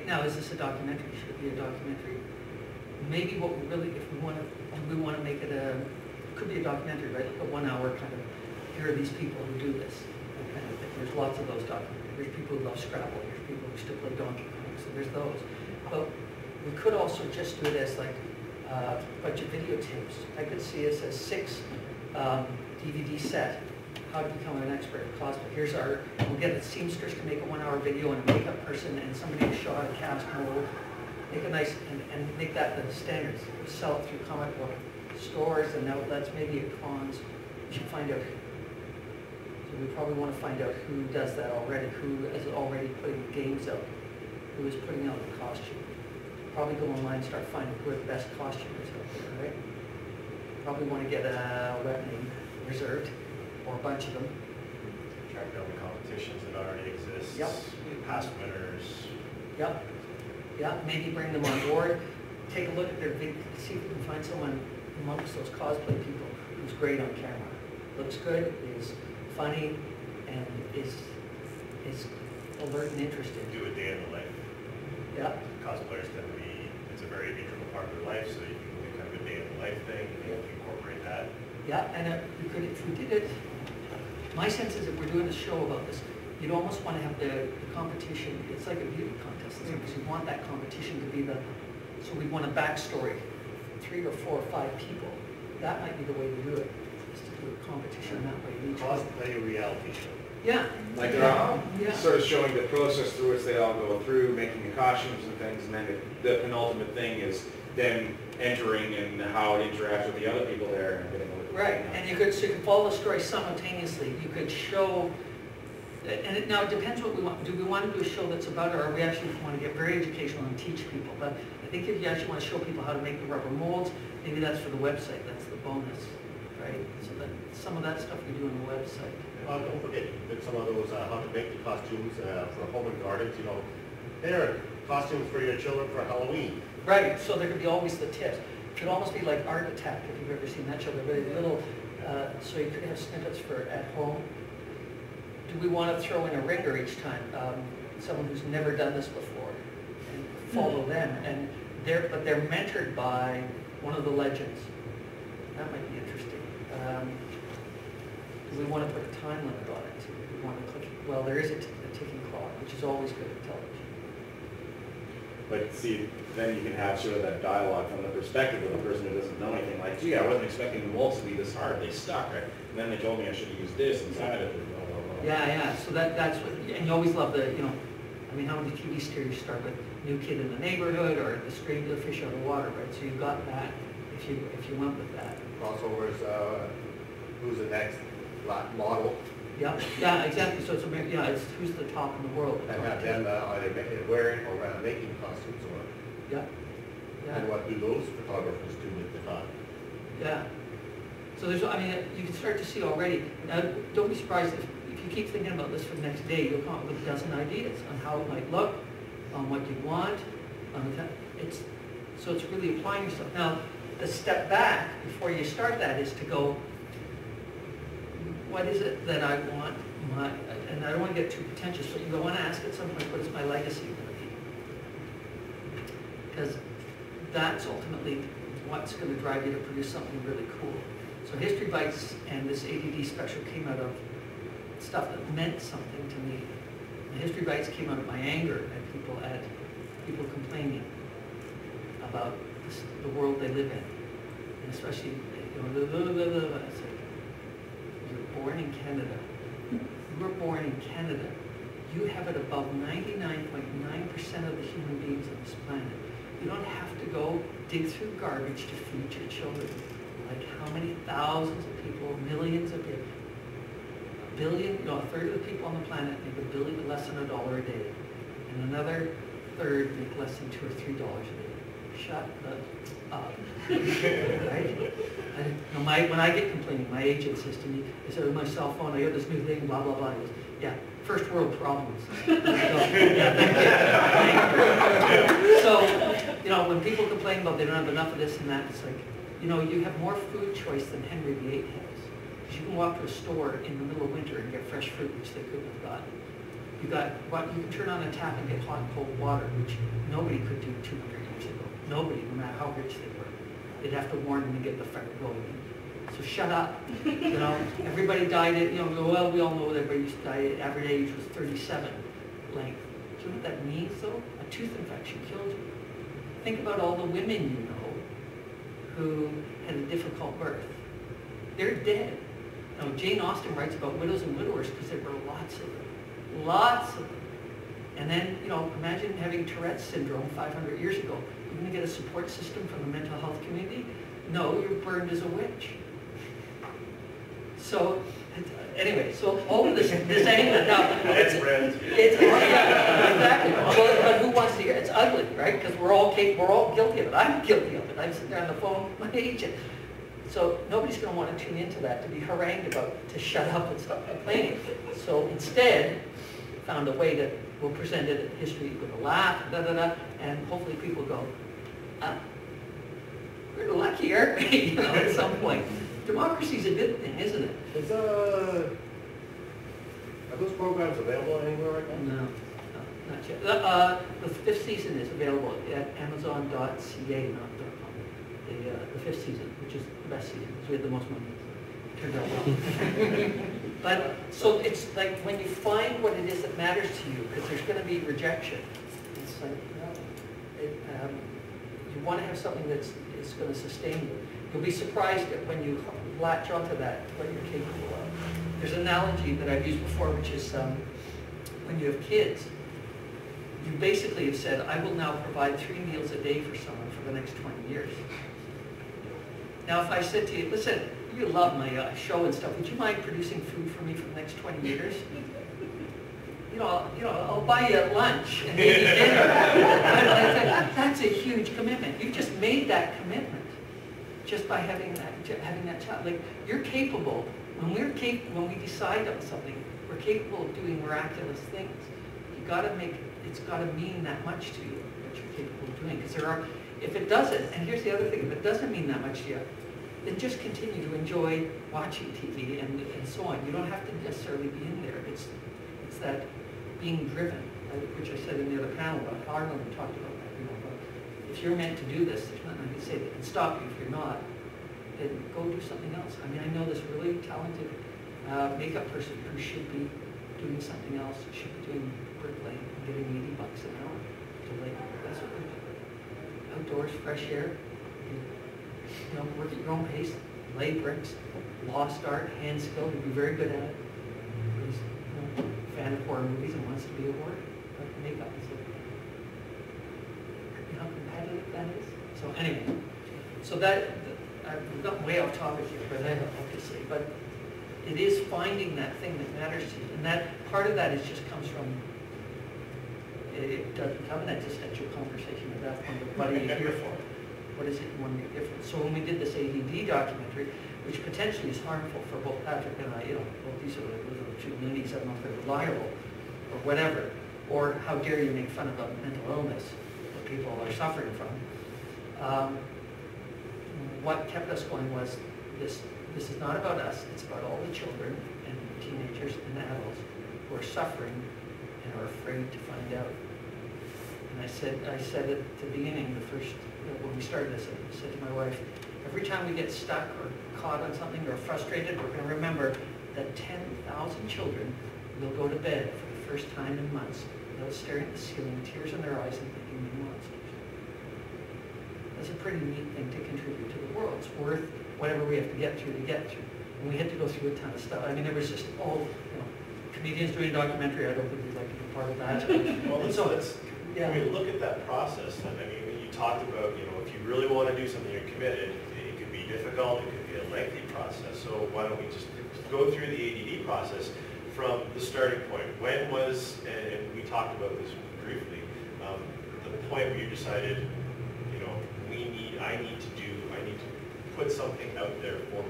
Now, is this a documentary? Should it be a documentary? Maybe what we really, if we want to, we want to make it a, could be a documentary, right? Like a 1 hour kind of, here are these people who do this. That kind of thing. There's lots of those documentaries. There's people who love Scrabble. There's people who still play Donkey Kong. So there's those. But we could also just do it as like a bunch of videotapes. I could see us as 6 DVD set. How to become an expert at cosplay. Here's our, we'll get a seamstress to make a 1 hour video and a makeup person and somebody to show how to cast mold. Make a nice, and make that the standards. We sell it through comic book stores and outlets, maybe at cons. We should find out. So we probably want to find out who does that already, who is already putting games out, who is putting out the costume. Probably go online and start finding who are the best costumers out there, right? Probably want to get a web name reserved, or a bunch of them. Track down the competitions that already exist. Yep. Past winners. Yep. Yeah, maybe bring them on board. Take a look at their video, see if we can find someone amongst those cosplay people who's great on camera. Looks good, is funny, and is alert and interested. Do a day in the life. Yeah. Cosplayers tend to be, it's a very integral part of their life, so you can do kind of a day in the life thing, and you can incorporate that. Yeah, and we could, if we did it, my sense is if we're doing a show about this, you'd almost want to have the competition, it's like a beauty contest, because you want that competition to be the, so we want a backstory, 3 or 4 or 5 people. That might be the way to do it, is to do a competition that way. Cosplay reality show. Yeah. Like yeah. sort of showing the process through which they all go through, making the costumes and things, and then the penultimate thing is them entering and how it interacts with the other people there. And getting right, and you could follow the story simultaneously. You could show, and now it depends what we want. Do we want to do a show that's about it, or we actually want to get very educational and teach people? But I think if you actually want to show people how to make the rubber molds, maybe that's for the website. That's the bonus, right? So that some of that stuff we do on the website. Well, don't forget that some of those how to make the costumes for home and gardens, you know, they're costumes for your children for Halloween. Right, so there could be always the tips. It could almost be like Art Attack, if you've ever seen that show. They're very little, so you could have snippets for at home. Do we want to throw in a ringer each time? Someone who's never done this before, and follow them. And but they're mentored by one of the legends. That might be interesting. Do we want to put a time limit on it? We want to click. Well, there is a ticking clock, which is always good at television. But see, then you can have sort of that dialogue from the perspective of the person who doesn't know anything. Like, gee, I wasn't expecting the molds to be this hard. They stuck, right? And then they told me I should have used this inside of it. Blah, blah, blah. Yeah. So that's what, and you always love the, I mean, how many TV series start with New Kid in the Neighborhood or The Stranger Fish Out of Water, right? So you've got that if you went with that. Crossovers, who's the next model? Yeah, exactly. So it's it's who's the top in the world. And have them either wearing or making costumes, or Yeah. and what do those photographers do with the time? Yeah. So there's, I mean, you can start to see already. Now, don't be surprised if you keep thinking about this for the next day, you'll come up with a dozen ideas on how it might look, on what you want, on the so it's really applying yourself. Now, the step back before you start that is to go, what is it that I want? And I don't want to get too pretentious, but you want to ask at some point, what is my legacy going to be? Because that's ultimately what's going to drive you to produce something really cool. So History Bites and this ADD special came out of stuff that meant something to me. The History Bites came out of my anger at people complaining about the world they live in, and especially it's like, you're born in Canada. You were born in Canada. You have it above 99.9% of the human beings on this planet. You don't have to go dig through garbage to feed your children. Like how many thousands of people, millions of people, a billion, a third of the people on the planet make less than $1 a day, and another third make less than $2 or $3 a day. Shut up. Right? When I get complaining, my agent says to me, I said, with my cell phone, I got this new thing, blah, blah, blah. He goes, yeah, first world problems. So, yeah, thank you. So, when people complain about they don't have enough of this and that, it's like, you have more food choice than Henry VIII has. Because you can walk to a store in the middle of winter and get fresh fruit, which they couldn't have gotten. You got, what, you can turn on a tap and get hot and cold water, which nobody could do 200 years ago. Nobody, no matter how rich they were. They'd have to warn them to get the fire going. So shut up, you know. Everybody died at, you know, well, we all know that everybody used to die at average age was 37 length. Do you know what that means, though? A tooth infection killed you. Think about all the women you know who had a difficult birth. They're dead. Now, Jane Austen writes about widows and widowers because there were lots of them. Lots of them. And then, you know, imagine having Tourette's syndrome 500 years ago. You're going to get a support system from the mental health community? No, you're burned as a witch. So, anyway, so all of this anger, now, That's red. it's yeah, exactly. But who wants to hear it? It's ugly, right? Because we're all guilty of it. I'm guilty of it. I'm sitting there on the phone with my agent. So nobody's going to want to tune into that, to be harangued about, to shut up and stop complaining. So instead, found a way that we'll present it in history with a laugh, and hopefully people go, we're luckier, you know, at some point. Democracy's a good thing, isn't it? Are those programs available anywhere right now? No, not yet. The 5th season is available at Amazon.ca, not .com. The 5th season, which is the best season, because we had the most money. Turned out well. But, so it's like when you find what it is that matters to you, because there's going to be rejection. It's like, you want to have something that's going to sustain you. You'll be surprised at when you latch onto that, what you're capable of. There's an analogy that I've used before, which is when you have kids, you basically have said, I will now provide 3 meals a day for someone for the next 20 years. Now, if I said to you, listen, you love my show and stuff, would you mind producing food for me for the next 20 years? You know, I'll buy you lunch and maybe dinner. That's a huge commitment. You've just made that commitment just by having that child. Like, you're capable. When we decide on something, we're capable of doing miraculous things. You got to it's got to mean that much to you what you're capable of doing. Because if it doesn't, and here's the other thing, if it doesn't mean that much to you, then just continue to enjoy watching TV and so on. You don't have to necessarily be in there. It's that being driven, which I said in the other panel about Harlan, we talked about that. You know, about if you're meant to do this, there's nothing I can say that can stop you. If you're not, then go do something else. I mean, I know this really talented makeup person who should be doing something else, should be doing bricklaying and getting $80 an hour to like, that's what we do. Outdoors, fresh air, you know, work at your own pace, lay bricks, lost art, hand skill, you'd be very good at it. He's, you know, a fan of horror movies and wants to be a horror, but makeup is like, you know how competitive that is? So anyway, so that, I've gotten way off topic here, but obviously, but it is finding that thing that matters to you. And that part of that is just comes from, it doesn't become an existential conversation at that point, but what are you here for? What is it you want to make difference? So when we did this ADD documentary, which potentially is harmful for both Patrick and I, you know, well, these are the two loonies, I don't know if they're reliable or whatever, or how dare you make fun of a mental illness that people are suffering from. What kept us going was this is not about us, it's about all the children and teenagers and adults who are suffering and are afraid to find out. And I said at the beginning, when we started this, I said to my wife, every time we get stuck or caught on something or frustrated, we're going to remember that 10,000 children will go to bed for the first time in months without staring at the ceiling, tears in their eyes, and thinking they're monsters. That's a pretty neat thing to contribute to the world. It's worth whatever we have to get through. And we had to go through a ton of stuff. I mean, it was just all, you know, comedians doing a documentary. I don't think we'd like to be part of that. Well, yeah. I mean, look at that process. And I mean, you talked about, you know, if you really want to do something, you're committed. It could be difficult. It could be a lengthy process. So why don't we just go through the ADD process from the starting point? When was, and we talked about this briefly, the point where you decided, you know, I need to put something out there for